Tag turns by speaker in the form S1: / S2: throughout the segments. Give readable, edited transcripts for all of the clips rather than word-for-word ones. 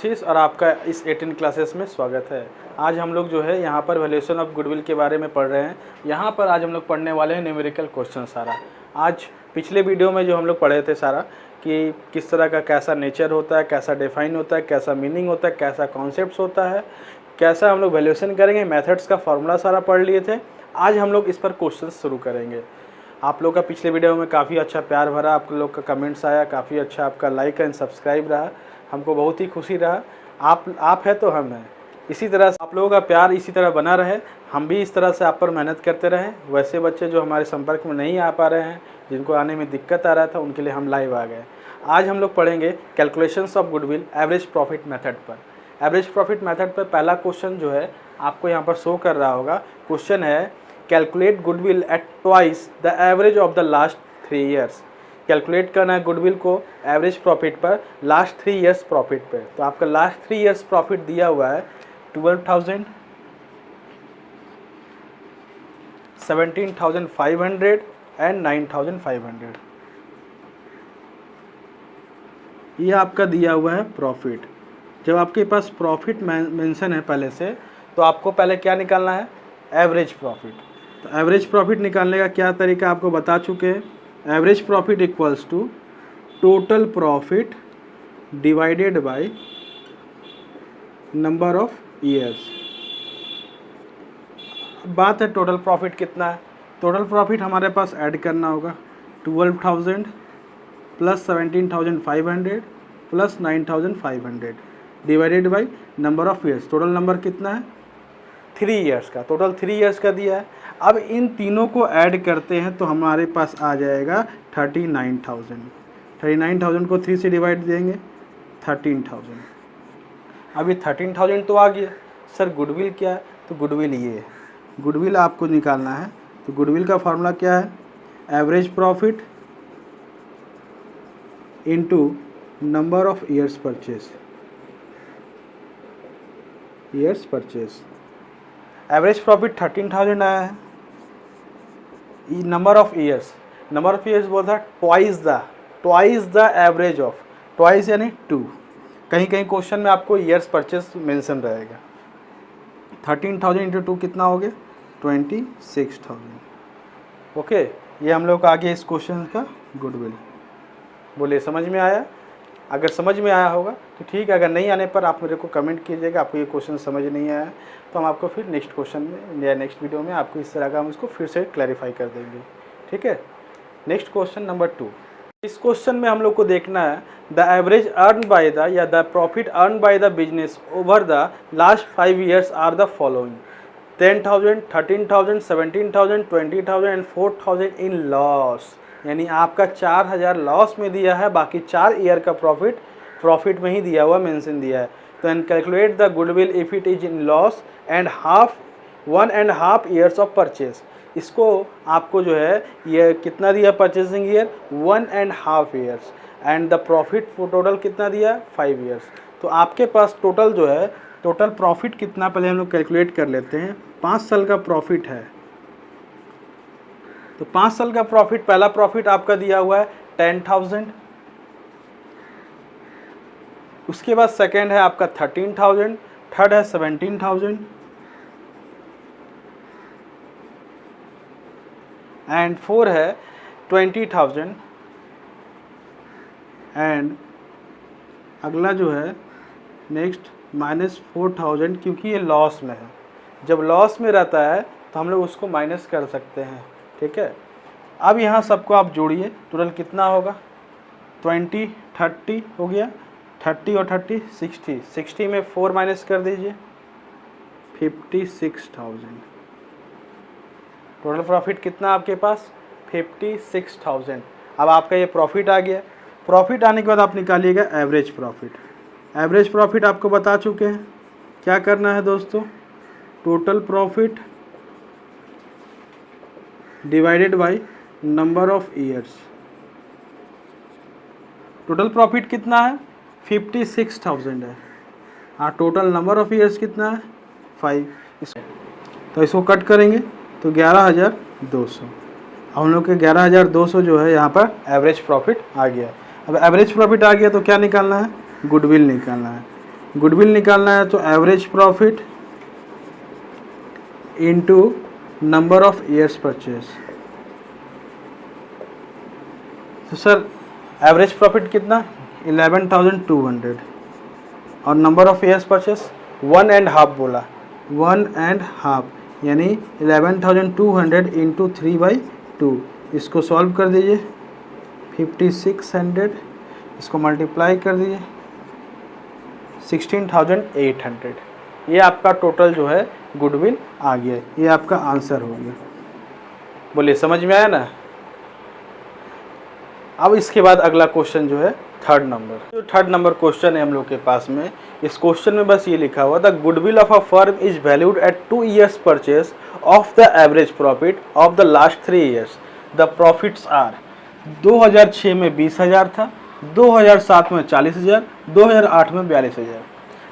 S1: आशीष और आपका इस 18 क्लासेस में स्वागत है। आज हम लोग जो है यहाँ पर वैल्यूएशन ऑफ गुडविल के बारे में पढ़ रहे हैं। यहाँ पर आज हम लोग पढ़ने वाले हैं न्यूमेरिकल क्वेश्चन सारा। आज पिछले वीडियो में जो हम लोग पढ़े थे सारा कि किस तरह का कैसा नेचर होता है, कैसा डिफाइन होता है, कैसा मीनिंग होता है, कैसा कॉन्सेप्ट होता है, कैसा हम लोग वैल्यूएशन करेंगे, मेथड्स का फॉर्मूला सारा पढ़ लिए थे। आज हम लोग इस पर क्वेश्चन शुरू करेंगे। आप लोग का पिछले वीडियो में काफ़ी अच्छा प्यार भरा, आप लोग का कमेंट्स आया, काफ़ी अच्छा आपका लाइक एंड सब्सक्राइब रहा, हमको बहुत ही खुशी रहा। आप है तो हम हैं। इसी तरह से आप लोगों का प्यार इसी तरह बना रहे, हम भी इस तरह से आप पर मेहनत करते रहें। वैसे बच्चे जो हमारे संपर्क में नहीं आ पा रहे हैं, जिनको आने में दिक्कत आ रहा था, उनके लिए हम लाइव आ गए। आज हम लोग पढ़ेंगे calculations of goodwill average profit method पर। एवरेज प्रॉफिट मेथड पर पहला क्वेश्चन जो है आपको यहाँ पर शो कर रहा होगा। क्वेश्चन है calculate goodwill at twice the average of the last 3 years. Calculate करना है गुडविल को एवरेज प्रॉफिट पर लास्ट 3 ईयर्स प्रॉफिट पे। तो आपका लास्ट 3 ईयर्स प्रॉफिट दिया हुआ है 12,000, 17,500 एंड 9,500। ये आपका दिया हुआ है प्रॉफिट। जब आपके पास प्रॉफिट मेंशन है पहले से, तो आपको पहले क्या निकालना है, एवरेज प्रॉफिट। तो एवरेज प्रॉफिट निकालने का क्या तरीका आपको बता चुके हैं। Average profit equals to total profit divided by number of years. बात है टोटल प्रॉफिट कितना है। टोटल प्रॉफिट हमारे पास ऐड करना होगा 12,000 plus 17,500 plus 9,500 divided by number of years. Total number कितना है, 3 ईयर्स का। टोटल 3 ईयर्स का दिया है। अब इन तीनों को ऐड करते हैं तो हमारे पास आ जाएगा 39,000। 39,000 को 3 से डिवाइड देंगे 13,000। अब ये 13,000 तो आ गया। सर गुडविल क्या है, तो गुडविल ये है। गुडविल आपको निकालना है। तो गुडविल का फार्मूला क्या है, average profit into number of years purchase. Years purchase average profit 13,000 आया है। Number of years, number of years बोलता है twice the average of, twice यानी 2। कहीं कहीं क्वेश्चन में आपको ईयर्स परचेज मेंशन रहेगा। 13,000 इंटू 2 कितना हो गया, 26,000। ओके, ये हम लोग का आगे इस क्वेश्चन का गुडविल। बोले समझ में आया। अगर समझ में आया होगा तो ठीक है, अगर नहीं आने पर आप मेरे को कमेंट कीजिएगा आपको ये क्वेश्चन समझ नहीं आया, तो हम आपको फिर नेक्स्ट क्वेश्चन में या नेक्स्ट वीडियो में आपको इस तरह का हम इसको फिर से क्लैरिफाई कर देंगे। ठीक है, नेक्स्ट क्वेश्चन नंबर 2। इस क्वेश्चन में हम लोग को देखना है the average earn by the या the profit earn by the business over the last 5 years are the following: 10,000, 13,000, 17,000, 20,000 and 4,000 in loss. यानी आपका 4,000 लॉस में दिया है, बाकी 4 ईयर का प्रॉफिट में ही दिया हुआ मेंशन दिया है। तो and calculate the goodwill if it is in loss and 1.5 years of purchase. इसको आपको जो है ये कितना दिया purchasing year, 1.5 years, and the profit total कितना दिया, 5 ईयर्स। तो आपके पास टोटल जो है, टोटल प्रॉफिट कितना पहले हम लोग कैलकुलेट कर लेते हैं। 5 साल का प्रॉफिट है, तो 5 साल का प्रॉफिट, पहला प्रॉफिट आपका दिया हुआ है 10,000। उसके बाद सेकेंड है आपका 13,000, थर्ड है 17,000 एंड 4 है 20,000 एंड अगला जो है नेक्स्ट -4,000, क्योंकि ये लॉस में है। जब लॉस में रहता है तो हम लोग उसको माइनस कर सकते हैं। ठीक है, अब यहाँ सबको आप जोड़िए, टोटल कितना होगा, 20, 30 हो गया, 30 और 30 60, 60 में 4 माइनस कर दीजिए, 56,000। टोटल प्रॉफिट कितना आपके पास, 56,000। अब आपका ये प्रॉफिट आ गया। प्रॉफिट आने के बाद आप निकालिएगा एवरेज प्रॉफिट। एवरेज प्रॉफिट आपको बता चुके हैं। क्या करना है दोस्तों, total profit divided by number of years. Total profit कितना है, 56,000 है। हाँ, टोटल नंबर ऑफ ईयर्स कितना है, 5। तो इसको कट करेंगे तो 11,200। हम लोग के 11,200 जो है यहाँ पर एवरेज प्रॉफिट आ गया। अब एवरेज प्रॉफिट आ गया तो क्या निकालना है, गुडविल निकालना है। गुडविल निकालना है तो average profit into number of years purchase. तो सर एवरेज प्रॉफिट कितना 11,200 और नंबर ऑफ ईयर्स परचेस 1.5 बोला, 1.5 यानी 11,200 इंटू 3/2। इसको सॉल्व कर दीजिए 5600, इसको मल्टीप्लाई कर दीजिए 16,800। ये आपका टोटल जो है गुडविल आ गया, ये आपका आंसर हो गया। बोलिए समझ में आया ना। अब इसके बाद अगला क्वेश्चन जो है थर्ड नंबर, जो थर्ड नंबर क्वेश्चन है हम लोग के पास में, इस क्वेश्चन में बस ये लिखा हुआ the goodwill of a firm is valued at 2 years purchase of the average profit of the last 3 years। The profits are 2006 में 20,000 था, 2007 में 40,000, 2008 में 42,000।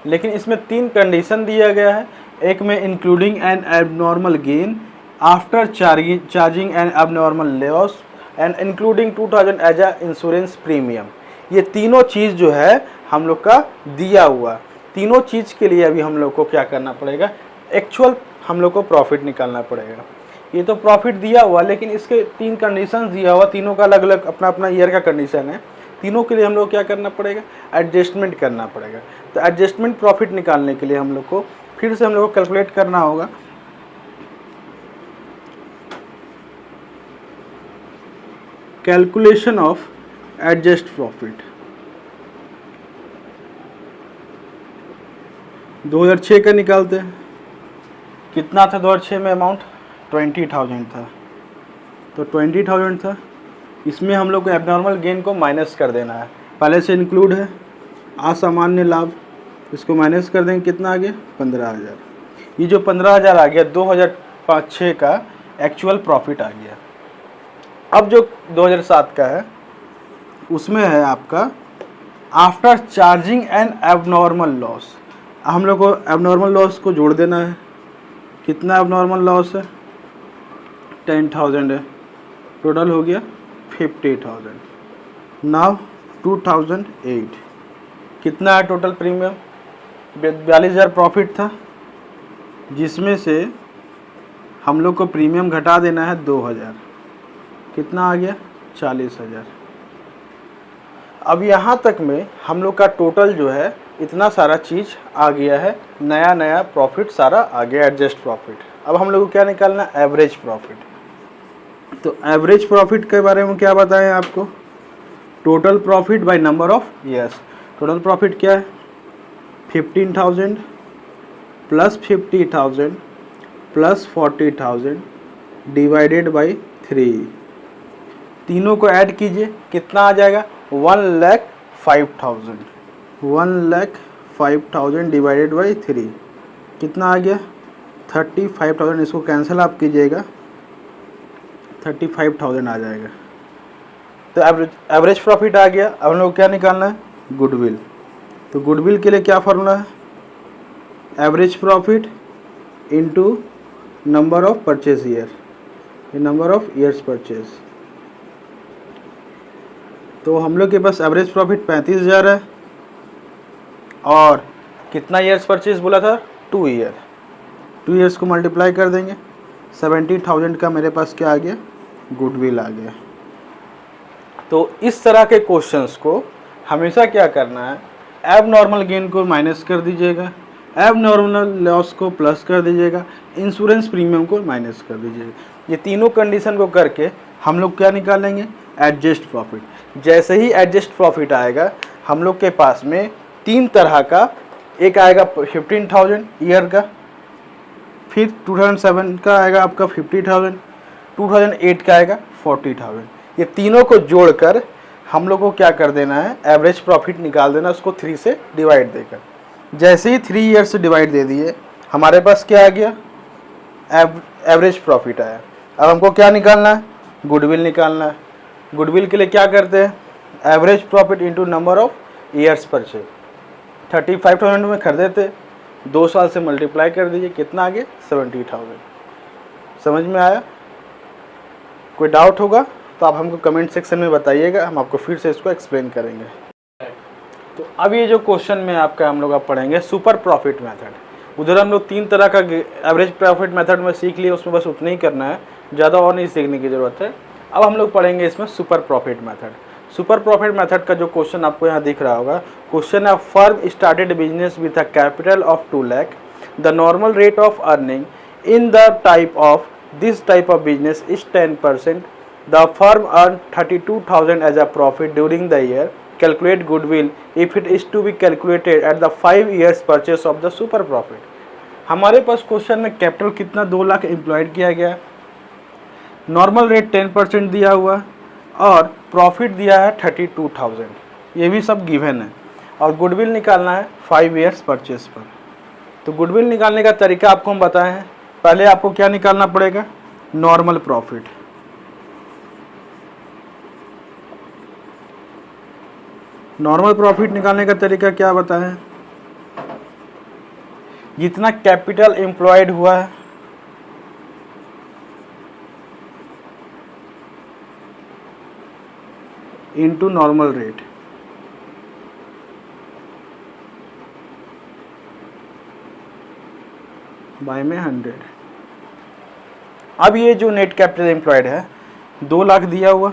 S1: लेकिन इसमें 3 कंडीशन दिया गया है। एक में including an abnormal gain after charging an abnormal loss and including 2000 as a insurance premium. ये तीनों चीज़ जो है हम लोग का दिया हुआ, तीनों चीज़ के लिए अभी हम लोग को क्या करना पड़ेगा, एक्चुअल हम लोग को प्रॉफिट निकालना पड़ेगा। ये तो प्रॉफिट दिया हुआ, लेकिन इसके 3 कंडीशन दिया हुआ, तीनों का अलग अलग अपना अपना ईयर का कंडीशन है। तीनों के लिए हम लोग क्या करना पड़ेगा, एडजस्टमेंट करना पड़ेगा। तो एडजस्टमेंट प्रॉफिट निकालने के लिए हम लोग को फिर से हम लोग को कैलकुलेट करना होगा। कैलकुलेशन ऑफ एडजस्ट प्रॉफिट 2006 का निकालते हैं। कितना था 2006 में अमाउंट 20,000 था, तो 20,000 था। इसमें हम लोग को एबनॉर्मल गेन को माइनस कर देना है। पहले से इंक्लूड है असामान्य लाभ, इसको माइनस कर देंगे, कितना आ गया 15,000। ये जो 15,000 आ गया 2005-06 का एक्चुअल प्रॉफिट आ गया। अब जो 2007 का है उसमें है आपका after charging and abnormal loss. हम लोग को एबनॉर्मल लॉस को जोड़ देना है। कितना एबनॉर्मल लॉस है 10,000 है, टोटल हो गया 50,000। नाउ 2008 कितना है टोटल प्रीमियम 42,000 प्रॉफिट था, जिसमें से हम लोग को प्रीमियम घटा देना है 2,000। कितना आ गया 40,000। अब यहाँ तक में हम लोग का टोटल जो है इतना सारा चीज़ आ गया है, नया नया प्रॉफिट सारा आ गया, एडजस्ट प्रॉफिट। अब हम लोग को क्या निकालना है, एवरेज प्रॉफिट। तो एवरेज प्रॉफिट के बारे में क्या बताएं आपको, total profit by number of years. Total profit क्या है 15,000 प्लस 50,000 प्लस 40,000 डिवाइडेड बाई 3। तीनों को ऐड कीजिए, कितना आ जाएगा 1,05,000। 1,05,000 डिवाइडेड बाई 3 कितना आ गया 35,000। इसको कैंसिल आप कीजिएगा 35,000 आ जाएगा। तो एवरेज प्रॉफिट आ गया। अब हम लोग क्या निकालना है, गुडविल। तो गुडविल के लिए क्या फॉर्मूला है, average profit into number of purchase year, ये नंबर ऑफ ईयर्स परचेज। तो हम लोग के पास एवरेज प्रॉफिट 35,000 है और कितना ईयर्स परचेज बोला था 2 ईयर। 2 ईयर्स को मल्टीप्लाई कर देंगे 70,000 का मेरे पास क्या आ गया, गुडविल आ गया। तो इस तरह के क्वेश्चंस को हमेशा क्या करना है, एबनॉर्मल गेन को माइनस कर दीजिएगा, एबनॉर्मल लॉस को प्लस कर दीजिएगा, इंश्योरेंस प्रीमियम को माइनस कर दीजिएगा। ये तीनों कंडीशन को करके हम लोग क्या निकालेंगे, एडजस्ट प्रॉफिट। जैसे ही एडजस्ट प्रॉफिट आएगा हम लोग के पास में 3 तरह का, एक आएगा 15,000 ईयर का, फिर 2007 का आएगा आपका 50,000, 2008 का आएगा 40,000। ये तीनों को जोड़कर हम लोग को क्या कर देना है, एवरेज प्रॉफिट निकाल देना, उसको 3 से डिवाइड देकर। जैसे ही 3 ईयर से डिवाइड दे दिए हमारे पास क्या आ गया, एवरेज प्रॉफिट आया। अब हमको क्या निकालना है, गुडविल निकालना है। गुडविल के लिए क्या करते हैं, average profit into number of years purchase. 35,000 में खरीदे थे, 2 साल से मल्टीप्लाई कर दीजिए, कितना आ गया 70,000। समझ में आया, कोई डाउट होगा तो आप हमको कमेंट सेक्शन में बताइएगा, हम आपको फिर से इसको एक्सप्लेन करेंगे। तो अब ये जो क्वेश्चन में आपका हम लोग अब पढ़ेंगे सुपर प्रॉफिट मेथड। उधर हम लोग 3 तरह का एवरेज प्रॉफिट मेथड में सीख लिए, उसमें बस उतना ही करना है, ज़्यादा और नहीं सीखने की ज़रूरत है। अब हम लोग पढ़ेंगे इसमें super profit method. Super profit method का जो क्वेश्चन आपको यहाँ दिख रहा होगा, क्वेश्चन है firm started business with a capital of 2 lakh, the normal rate of earning in the type of this type of business is 10%, the firm earn 32,000 as a profit during the year, calculate goodwill if it is to be calculated at the 5 years purchase of the super profit। हमारे पास question में capital कितना 2 lakh employed किया गया, normal rate 10% दिया हुआ और profit दिया है 32,000, ये भी सब गिवन है, और गुडविल निकालना है 5 ईयर्स परचेस पर। तो गुडविल निकालने का तरीका आपको हम बताए हैं। पहले आपको क्या निकालना पड़ेगा, नॉर्मल प्रॉफिट। नॉर्मल प्रॉफिट निकालने का तरीका क्या बताएं, जितना कैपिटल एम्प्लॉयड हुआ है इनटू नॉर्मल रेट, बाय में 100। अब ये जो नेट कैपिटल एम्प्लॉयड है 2 लाख दिया हुआ,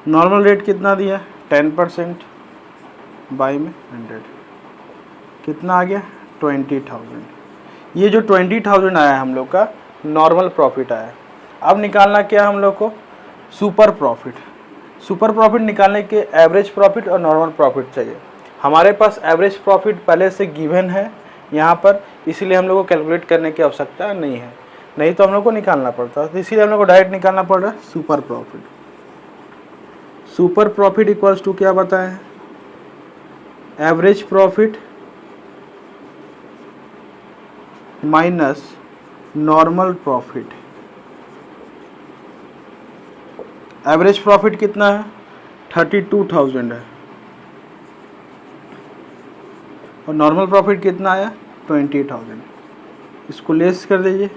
S1: नॉर्मल रेट कितना दिया 10%, बाय में 100, कितना आ गया 20,000। ये जो 20,000 आया हम लोग का नॉर्मल प्रॉफिट आया। अब निकालना क्या हम लोग को, सुपर प्रॉफिट। सुपर प्रॉफिट निकालने के एवरेज प्रॉफिट और नॉर्मल प्रॉफिट चाहिए। हमारे पास एवरेज प्रॉफिट पहले से गिवन है यहाँ पर, इसीलिए हम लोग को कैलकुलेट करने की आवश्यकता नहीं है, नहीं तो हम लोग को निकालना पड़ता, तो इसीलिए हम लोग को डायरेक्ट निकालना पड़ रहा है super profit. Super profit equals to क्या बताएं, average profit minus normal profit. Average profit कितना है 32,000 है, और नॉर्मल प्रॉफिट कितना आया 20,000। इसको लेस कर दीजिए,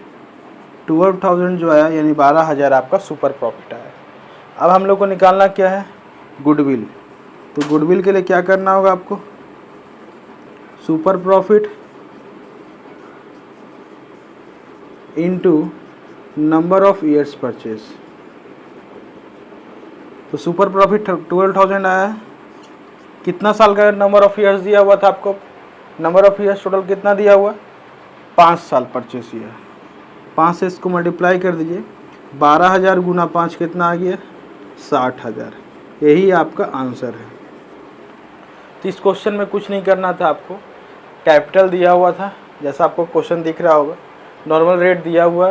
S1: 12,000 जो आया यानी 12,000 आपका सुपर प्रॉफिट आया। अब हम लोग को निकालना क्या है, गुडविल। तो गुडविल के लिए क्या करना होगा आपको, super profit into number of years purchase. तो सुपर प्रॉफिट 12,000 आया, कितना साल का नंबर ऑफ ईयर्स दिया हुआ था आपको, नंबर ऑफ ईयर्स टोटल कितना दिया हुआ 5 साल परचेस ईयर। 5 से इसको मल्टीप्लाई कर दीजिए, 12,000 गुना 5 कितना आ गया 60,000। यही आपका आंसर है। तो इस क्वेश्चन में कुछ नहीं करना था आपको, कैपिटल दिया हुआ था जैसा आपको क्वेश्चन दिख रहा होगा, नॉर्मल रेट दिया हुआ,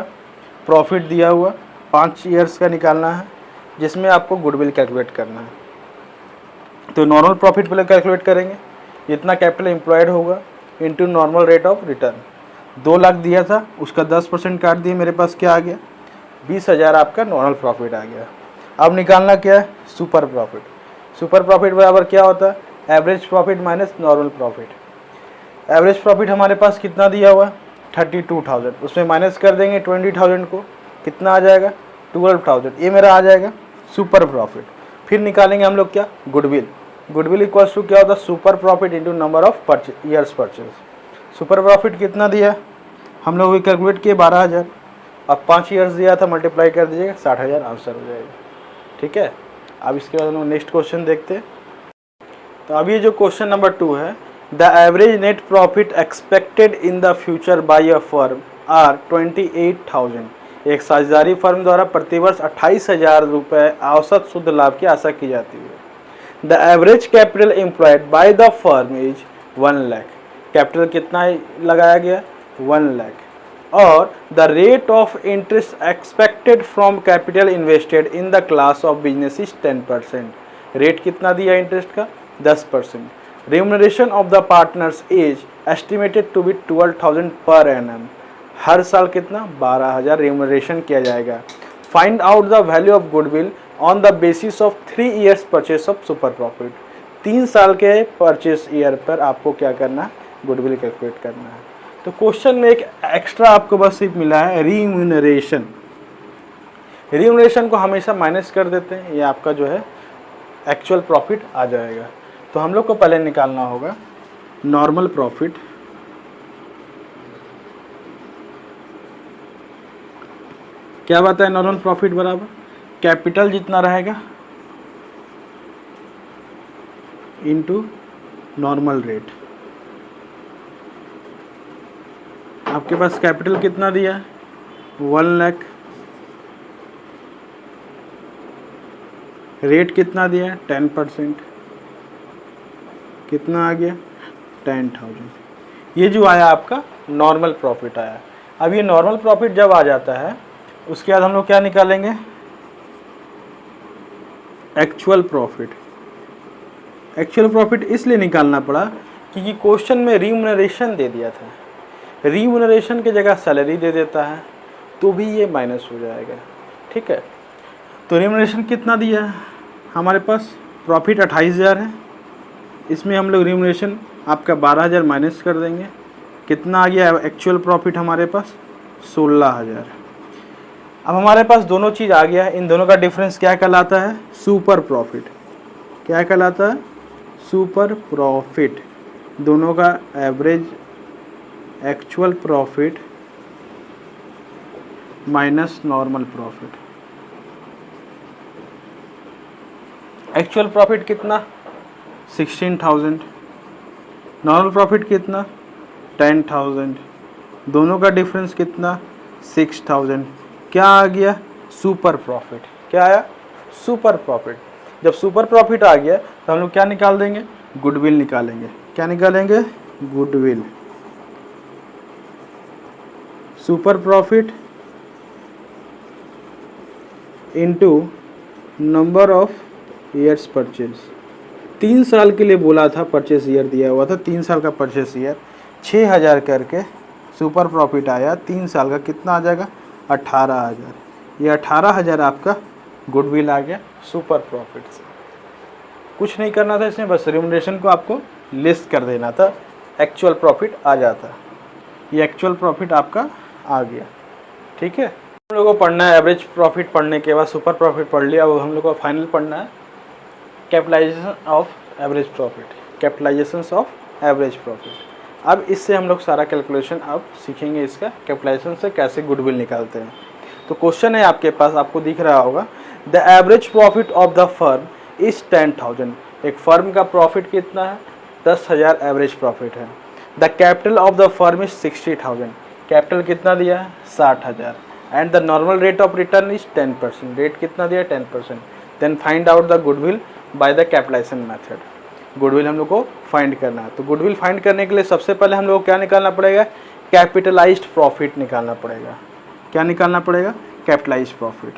S1: प्रॉफिट दिया हुआ, 5 ईयर्स का निकालना है, जिसमें आपको गुडविल कैलकुलेट करना है। तो नॉर्मल प्रॉफिट पहले कैलकुलेट करेंगे, जितना कैपिटल एम्प्लॉयड होगा into normal rate of return. 2 lakh दिया था, उसका 10% काट दिए, मेरे पास क्या आ गया 20,000 आपका नॉर्मल प्रॉफिट आ गया। अब निकालना क्या है, सुपर प्रॉफिट। सुपर प्रॉफिट बराबर क्या होता है, average profit minus normal profit. Average profit हमारे पास कितना दिया हुआ 32,000, उसमें माइनस कर देंगे 20,000 को, कितना आ जाएगा 12,000, ये मेरा आ जाएगा सुपर प्रॉफिट। फिर निकालेंगे हम लोग क्या, गुडविल। गुडविल इक्वल्स टू क्या होता है, super profit into number of years purchase. Super profit कितना दिया हम लोग भी कैलकुलेट किए 12,000, अब 5 ईयर्स दिया था, मल्टीप्लाई कर दीजिएगा 60,000 आंसर हो जाएगा। ठीक है, अब इसके बाद हम लोग नेक्स्ट क्वेश्चन देखते हैं। तो अभी ये जो क्वेश्चन नंबर 2 है, the average net profit expected in the future by a firm are 28,000। एक साझेदारी फर्म द्वारा प्रतिवर्ष 28,000 रुपये औसत शुद्ध लाभ की आशा की जाती है। The average capital employed by the firm is 1 lakh. Capital कितना लगाया गया 1 लाख, और the rate of interest expected from capital invested in the class of business is 10%। Rate कितना दिया इंटरेस्ट का 10%। Remuneration of the partners is estimated to be 12,000 per annum. हर साल कितना 12,000 remuneration किया जाएगा। Find out the value of goodwill on the basis of 3 years purchase of super profit. 3 साल के purchase year पर आपको क्या करना है, गुडविल कैलकुलेट करना है। तो क्वेश्चन में एक एक्स्ट्रा आपको बस सिर्फ मिला है रिम्यूनरेशन। रिम्यूनरेशन को हमेशा माइनस कर देते हैं, ये आपका जो है एक्चुअल प्रॉफिट आ जाएगा। तो हम लोग को पहले निकालना होगा नॉर्मल प्रॉफिट। क्या बात है, नॉर्मल प्रॉफिट बराबर कैपिटल जितना रहेगा इनटू नॉर्मल रेट। आपके पास कैपिटल कितना दिया है 1 लाख, रेट कितना दिया है 10%, कितना आ गया 10,000। ये जो आया आपका नॉर्मल प्रॉफिट आया। अब ये नॉर्मल प्रॉफिट जब आ जाता है उसके बाद हम लोग क्या निकालेंगे एक्चुअल प्रॉफिट। एक्चुअल प्रॉफिट इसलिए निकालना पड़ा क्योंकि क्वेश्चन में रिम्यूनरेशन दे दिया था, रिम्यूनरेशन की जगह सैलरी दे देता है तो भी ये माइनस हो जाएगा। ठीक है, तो रिम्यूनरेशन कितना दिया है हमारे पास, प्रॉफिट 28,000 है, इसमें हम लोग रिम्यूनरेशन आपका 12,000 माइनस कर देंगे, कितना आ गया एक्चुअल प्रॉफिट हमारे पास 16,000। अब हमारे पास दोनों चीज़ आ गया है, इन दोनों का डिफरेंस क्या कहलाता है सुपर प्रॉफिट। क्या कहलाता है सुपर प्रॉफिट, दोनों का average actual profit minus normal profit. Actual profit कितना 16,000, नॉर्मल प्रॉफिट कितना 10,000, दोनों का डिफरेंस कितना 6,000। क्या आ गया सुपर प्रॉफिट। क्या आया सुपर प्रॉफिट। जब सुपर प्रॉफिट आ गया तो हम लोग क्या निकाल देंगे गुडविल निकालेंगे। क्या निकालेंगे goodwill. Super profit into number of years purchase. 3 साल के लिए बोला था, परचेस ईयर दिया हुआ था 3 साल का परचेस ईयर, 6,000 करके सुपर प्रॉफिट आया। 3 साल का कितना आ जाएगा 18,000। ये 18,000 आपका गुडविल आ गया सुपर प्रॉफिट से। कुछ नहीं करना था इसमें, बस रिम्यूनरेशन को आपको लिस्ट कर देना था, एक्चुअल प्रॉफिट आ जाता। ये एक्चुअल प्रॉफिट आपका आ गया। ठीक है, हम लोगों को पढ़ना है एवरेज प्रॉफिट, पढ़ने के बाद सुपर प्रॉफिट पढ़ लिया। अब हम लोग को फाइनल पढ़ना है capitalisation of average profit, capitalisation of average profit. अब इससे हम लोग सारा कैलकुलेशन अब सीखेंगे, इसका कैपिटलाइजेशन से कैसे गुडविल निकालते हैं। तो क्वेश्चन है आपके पास, आपको दिख रहा होगा the average profit of the firm is 10,000। एक फर्म का प्रॉफिट कितना है 10,000 एवरेज प्रॉफिट है। The capital of the firm is 60,000, capital कितना दिया है 60,000 and the normal rate of return is 10%, rate कितना दिया 10%। Then find out the goodwill by the capitalisation method. Goodwill हम लोग को फाइंड करना है। तो गुडविल फाइंड करने के लिए सबसे पहले हम लोग को क्या निकालना पड़ेगा कैपिटलाइज्ड प्रॉफिट निकालना पड़ेगा। क्या निकालना पड़ेगा कैपिटलाइज्ड प्रॉफिट।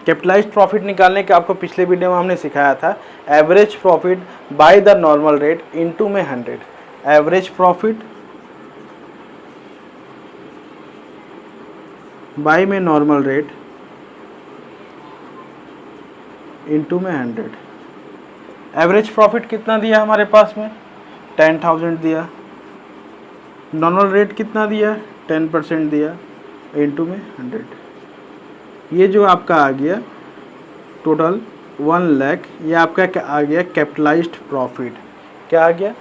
S1: कैपिटलाइज्ड प्रॉफिट निकालने के आपको पिछले वीडियो में हमने सिखाया था average profit by the normal rate into में 100। एवरेज प्रॉफिट बाय में नॉर्मल रेट इनटू में 100। एवरेज प्रॉफिट कितना दिया हमारे पास में 10,000 दिया, नॉर्मल रेट कितना दिया 10% दिया, इनटू में 100। ये जो आपका आ गया टोटल 1 लाख, ये आपका क्या आ गया कैपिटलाइज्ड प्रॉफिट। क्या आ गया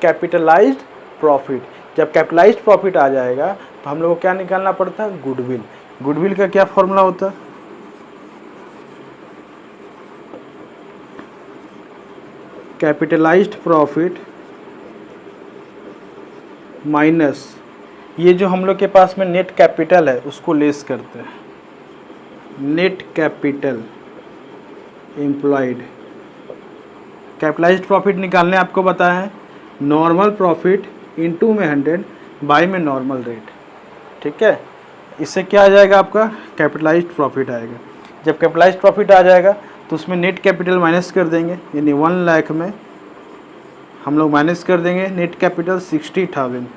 S1: कैपिटलाइज्ड प्रॉफिट। जब कैपिटलाइज्ड प्रॉफिट आ जाएगा तो हम लोग को क्या निकालना पड़ता है गुडविल। गुडविल का क्या फॉर्मूला होता है कैपिटलाइज्ड प्रॉफिट माइनस ये जो हम लोग के पास में नेट कैपिटल है उसको लेस करते हैं, net capital employed. Capitalised profit निकालने आपको बताया है नॉर्मल प्रॉफिट इनटू में 100 बाय में नॉर्मल रेट। ठीक है, इससे क्या आ जाएगा आपका कैपिटलाइज्ड प्रॉफिट आएगा। जब कैपिटलाइज्ड प्रॉफिट आ जाएगा तो उसमें नेट कैपिटल माइनस कर देंगे, यानी 1 लाख में हम लोग माइनस कर देंगे नेट कैपिटल 60,000।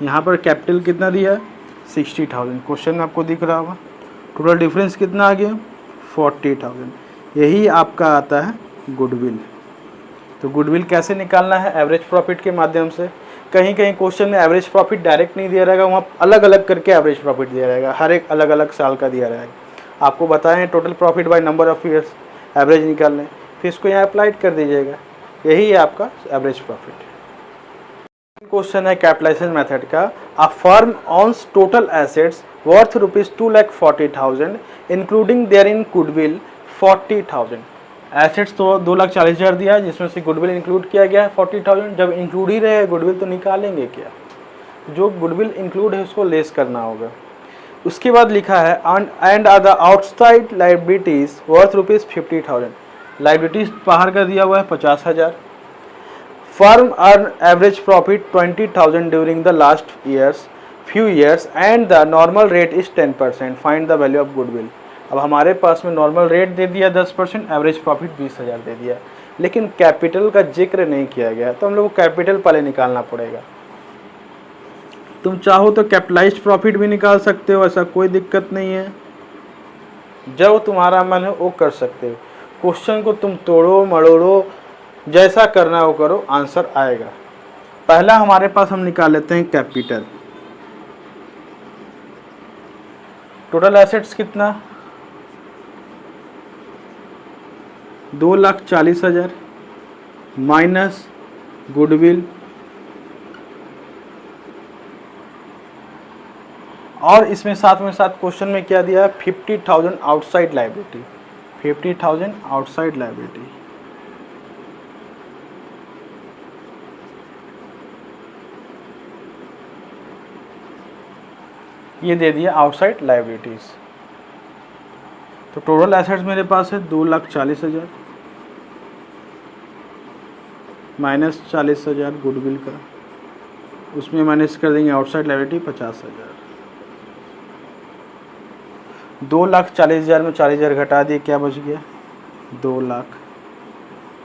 S1: यहाँ पर कैपिटल कितना दिया 60,000, क्वेश्चन में आपको दिख रहा होगा। टोटल डिफरेंस कितना आ गया 40,000। यही आपका आता है गुडविल। तो गुडविल कैसे निकालना है एवरेज प्रॉफिट के माध्यम से। कहीं कहीं क्वेश्चन में एवरेज प्रॉफिट डायरेक्ट नहीं दिया रहेगा, वहाँ अलग अलग करके एवरेज प्रॉफिट दिया रहेगा, हर एक अलग अलग साल का दिया रहेगा। आपको बताएं total profit by number of years average निकालने, फिर इसको यहाँ अप्लाइड कर दीजिएगा, यही है आपका एवरेज प्रॉफिट। क्वेश्चन है कैपिटलाइजेशन मेथड का। A firm owns total assets worth ₹2,40,000 including therein goodwill 40,000। Assets तो 2,40,000 दिया है, जिसमें से गुडविल इंक्लूड किया गया है 40,000। जब इंक्लूड ही रहे गुडविल तो निकालेंगे क्या, जो गुडविल इंक्लूड है उसको लेस करना होगा। उसके बाद लिखा है and are the outside liabilities worth ₹50,000। Liabilities बाहर का दिया हुआ है 50,000। Firm earn average profit 20,000 during the last few years and the normal rate is 10%. Find the value of goodwill. अब हमारे पास में नॉर्मल रेट दे दिया 10%, एवरेज प्रॉफिट 20,000 दे दिया, लेकिन कैपिटल का जिक्र नहीं किया गया, तो हम लोग को कैपिटल पहले निकालना पड़ेगा। तुम चाहो तो कैपिटलाइज्ड प्रॉफिट भी निकाल सकते हो, ऐसा कोई दिक्कत नहीं है, जब तुम्हारा मन हो वो कर सकते हो। क्वेश्चन को तुम तोड़ो मड़ोड़ो, जैसा करना हो करो, आंसर आएगा। पहला हमारे पास हम निकाल लेते हैं कैपिटल। टोटल एसेट्स कितना, 2,40,000 माइनस गुडविल, और इसमें साथ में साथ क्वेश्चन में क्या दिया है 50,000 आउटसाइड लायबिलिटी, 50,000 आउटसाइड लायबिलिटी। ये दे दिया आउटसाइड लायबिलिटीज। तो टोटल एसेट्स मेरे पास है 2,40,000 माइनस 40,000 गुडविल का, उसमें माइनस कर देंगे आउटसाइड लायबिलिटी 50,000। 2,40,000 में 40,000 घटा दिए, क्या बच गया 2 लाख।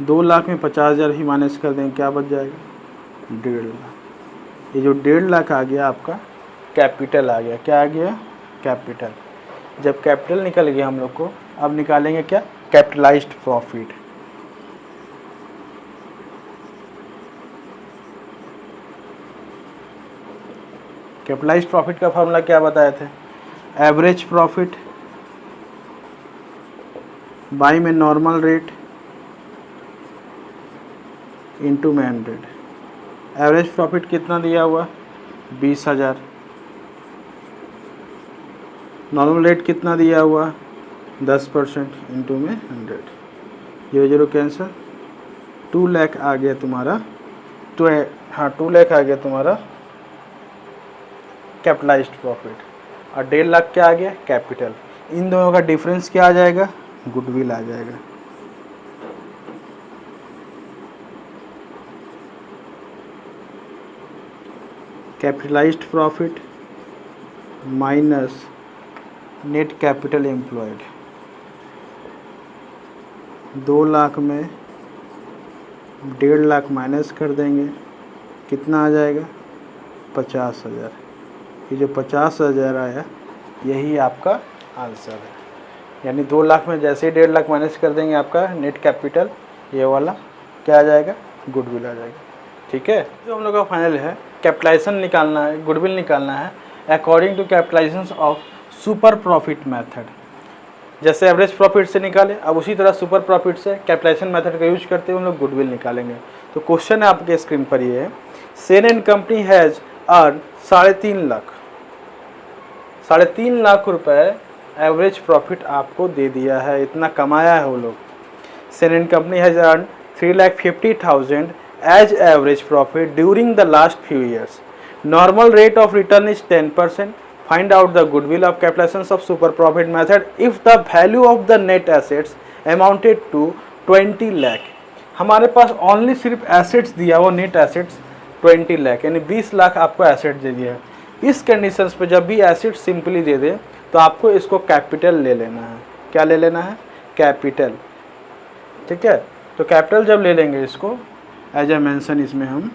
S1: 2 लाख में 50,000 ही माइनस कर देंगे, क्या बच जाएगा 1.5 लाख। ये जो 1.5 लाख आ गया आपका कैपिटल आ गया। क्या आ गया कैपिटल। जब कैपिटल निकल गया हम लोग को, अब निकालेंगे क्या कैपिटलाइज्ड प्रॉफिट। कैपिटलाइज्ड प्रॉफिट का फॉर्मूला क्या बताए थे, एवरेज प्रॉफिट बाई में नॉर्मल रेट इंटू में 100। एवरेज प्रॉफिट कितना दिया हुआ 20,000, नॉर्मल रेट कितना दिया हुआ 10% इंटू में 100, 0 कैंसिल, 2 लाख आ गया तुम्हारा। तो हाँ 2 लाख आ गया तुम्हारा कैपिटलाइज्ड प्रॉफिट, और 1.5 लाख क्या आ गया कैपिटल। इन दोनों का डिफरेंस क्या आ जाएगा गुडविल आ जाएगा। Capitalised profit minus net capital employed, 2 lakh में 1.5 लाख माइनस कर देंगे, कितना आ जाएगा 50,000। ये जो 50,000 आया यही आपका आंसर है। यानी 2 लाख में जैसे ही 1.5 लाख माइनस कर देंगे आपका नेट कैपिटल ये वाला क्या आ जाएगा गुडविल आ जाएगा। ठीक है, जो हम लोग का फाइनल है कैपिटलाइजेशन निकालना है, गुडविल निकालना है according to capitalisation of super profit method. जैसे एवरेज प्रॉफिट से निकाले, अब उसी तरह सुपर प्रॉफिट से कैपिटलाइजेशन मेथड का यूज करते हुए हम लोग गुडविल निकालेंगे। तो क्वेश्चन है आपके स्क्रीन पर ये है, Sen and company has earn 3.5 lakh, 3.5 lakh रुपए एवरेज प्रॉफिट आपको दे दिया है, इतना कमाया है वो लोग। Sen and company has earn 3,50,000 as average profit during the last few years. Normal rate of return is 10%. Find out the goodwill of capitalization of super profit method if the value of the net assets amounted to 20 lakh. हमारे पास only सिर्फ assets दिया वो net assets 20 lakh, यानी 20 लाख आपको asset दे दिया है। इस conditions पे जब भी एसेट सिंपली दे दे तो आपको इसको कैपिटल ले लेना है। क्या ले लेना है कैपिटल। ठीक है, तो कैपिटल जब ले लेंगे इसको एज ए मेंशन इसमें हम,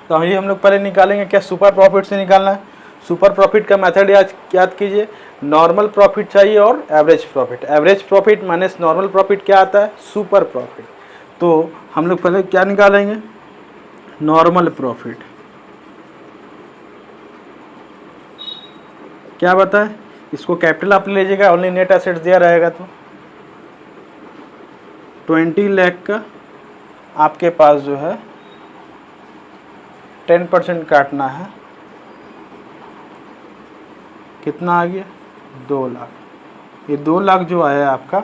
S1: तो ये हम लोग पहले निकालेंगे क्या सुपर प्रॉफिट से निकालना है। सुपर प्रॉफिट का मेथड याद कीजिए, नॉर्मल प्रॉफिट चाहिए और average profit. Average profit minus normal profit क्या आता है सुपर प्रॉफिट। तो हम लोग पहले क्या निकालेंगे नॉर्मल प्रॉफिट क्या बताए, इसको कैपिटल आप ले लीजिएगा, ओनली नेट एसेट्स दिया रहेगा तो 20 लाख का आपके पास जो है 10% काटना है, कितना आ गया 2 लाख। ये 2 लाख जो आया आपका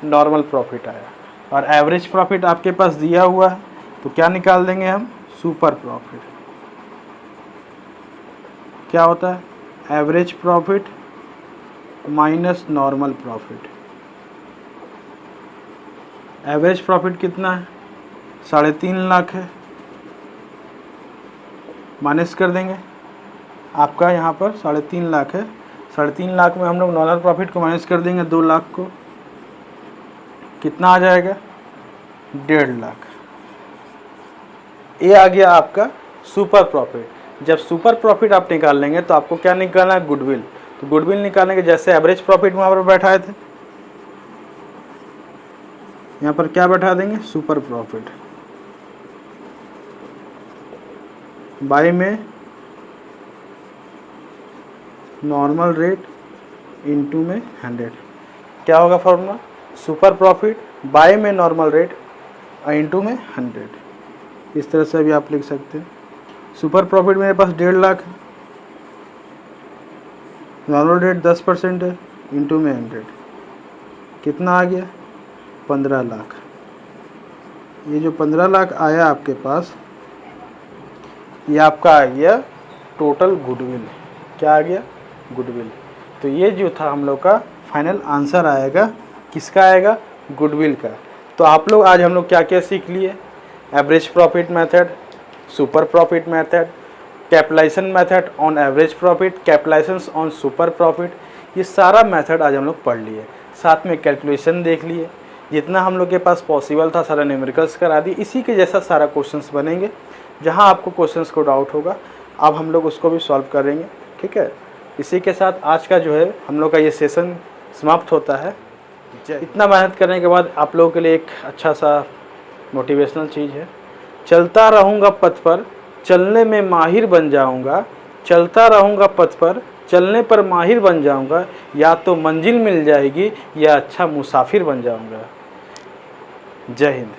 S1: नॉर्मल प्रॉफिट आया, और एवरेज प्रॉफिट आपके पास दिया हुआ है तो क्या निकाल देंगे हम, सुपर प्रॉफिट। क्या होता है, average profit minus normal profit. Average profit कितना है, 3.5 लाख है, माइनस कर देंगे आपका यहाँ पर 3.5 लाख है, 3.5 लाख में हम लोग नॉर्मल प्रॉफिट को माइनस कर देंगे 2 लाख को, कितना आ जाएगा 1.5 लाख। ये आ गया आपका सुपर प्रॉफिट। जब सुपर प्रॉफिट आप निकाल लेंगे तो आपको क्या निकालना है, गुडविल। तो गुडविल निकालने के जैसे एवरेज प्रॉफिट वहाँ पर बैठाए थे, यहाँ पर क्या बैठा देंगे, सुपर प्रॉफिट बाय में नॉर्मल रेट इनटू में 100। क्या होगा फॉर्मूला, सुपर प्रॉफिट बाय में नॉर्मल रेट इनटू में 100। इस तरह से भी आप लिख सकते हैं। सुपर प्रॉफिट मेरे पास 1.5 लाख है, नॉर्मल रेट 10% है, इनटू में 100, कितना आ गया 15 लाख। ये जो 15 लाख आया आपके पास, ये आपका आ गया टोटल गुडविल। क्या आ गया, गुडविल। तो ये जो था हम लोग का फाइनल आंसर आएगा, किसका आएगा, गुडविल का। तो आप लोग आज हम लोग क्या क्या सीख लिए, average profit method, super profit method, capitalisation method on average profit, capitalisation on super profit, ये सारा मेथड आज हम लोग पढ़ लिए। साथ में कैलकुलेशन देख लिए, जितना हम लोग के पास पॉसिबल था सारा न्यूमेरिकल्स करा दिए। इसी के जैसा सारा क्वेश्चंस बनेंगे, जहां आपको क्वेश्चंस को डाउट होगा अब हम लोग उसको भी सॉल्व करेंगे, ठीक है। इसी के साथ आज का जो है हम लोग का ये सेशन समाप्त होता है। इतना मेहनत करने के बाद आप लोगों के लिए एक अच्छा सा मोटिवेशनल चीज़ है, चलता रहूँगा पथ पर चलने में माहिर बन जाऊँगा, चलता रहूँगा पथ पर चलने पर माहिर बन जाऊँगा, या तो मंजिल मिल जाएगी या अच्छा मुसाफिर बन जाऊँगा। जय हिंद।